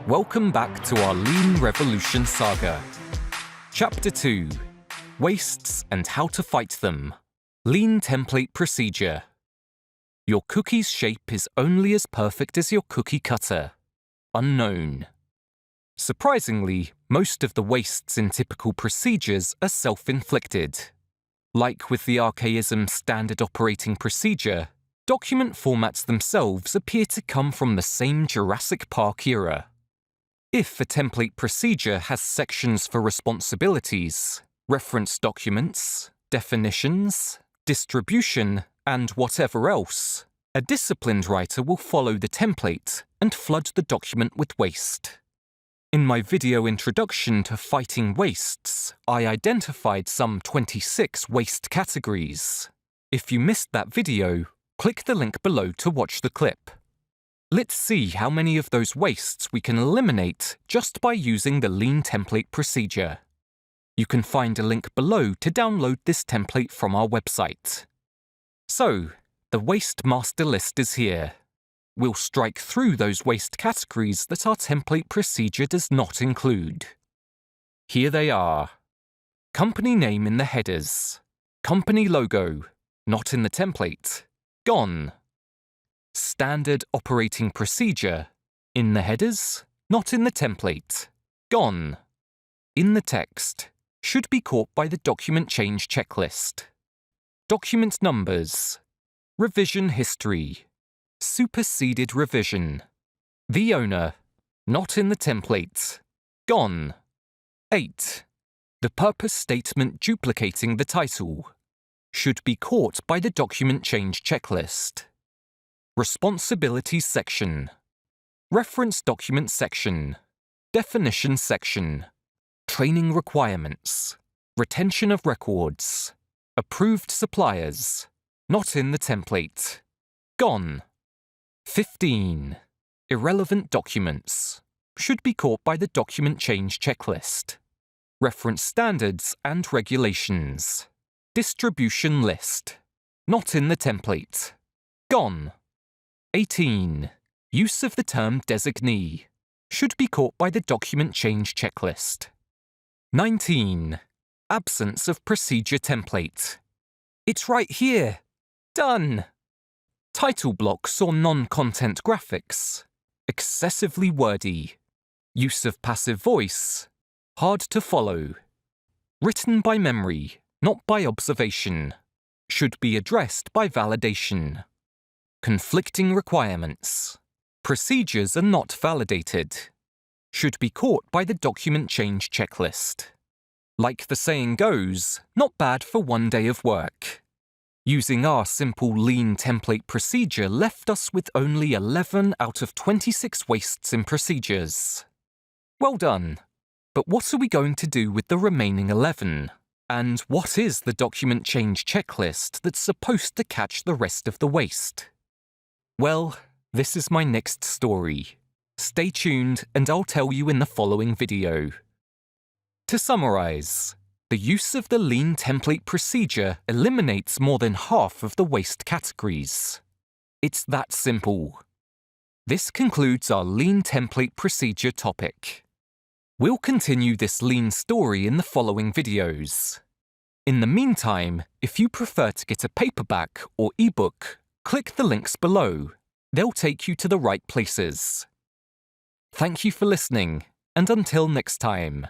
Welcome back to our Lean Revolution saga. Chapter 2: Wastes and How to Fight Them. Lean Template Procedure. Your cookie's shape is only as perfect as your cookie cutter. Unknown. Surprisingly, most of the wastes in typical procedures are self-inflicted. Like with the archaism standard operating procedure, document formats themselves appear to come from the same Jurassic Park era. If a template procedure has sections for responsibilities, reference documents, definitions, distribution, and whatever else, a disciplined writer will follow the template and flood the document with waste. In my video introduction to fighting wastes, I identified some 26 waste categories. If you missed that video, click the link below to watch the clip. Let's see how many of those wastes we can eliminate just by using the Lean Template Procedure. You can find a link below to download this template from our website. So, the waste master list is here. We'll strike through those waste categories that our template procedure does not include. Here they are. Company name in the headers. Company logo, not in the template. Gone. Standard operating procedure, in the headers, not in the template. Gone. In the text, should be caught by the document change checklist. Document numbers. Revision history. Superseded revision. The owner, not in the template. Gone. 8. The purpose statement duplicating the title. Should be caught by the document change checklist. Responsibilities section. Reference document section. Definition section. Training requirements. Retention of records. Approved suppliers. Not in the template. Gone. 15. Irrelevant documents. Should be caught by the document change checklist. Reference standards and regulations. Distribution list. Not in the template. Gone. 18. Use of the term designee. Should be caught by the document change checklist. 19. Absence of procedure template. It's right here. Done. Title blocks or non-content graphics. Excessively wordy. Use of passive voice. Hard to follow. Written by memory, not by observation. Should be addressed by validation. Conflicting requirements. Procedures are not validated. Should be caught by the document change checklist. Like the saying goes, not bad for one day of work. Using our simple Lean template procedure left us with only 11 out of 26 wastes in procedures. Well done. But what are we going to do with the remaining 11? And what is the document change checklist that's supposed to catch the rest of the waste? Well, this is my next story. Stay tuned and I'll tell you in the following video. To summarize, the use of the Lean template procedure eliminates more than half of the waste categories. It's that simple. This concludes our Lean template procedure topic. We'll continue this Lean story in the following videos. In the meantime, if you prefer to get a paperback or ebook, click the links below. They'll take you to the right places. Thank you for listening, and until next time.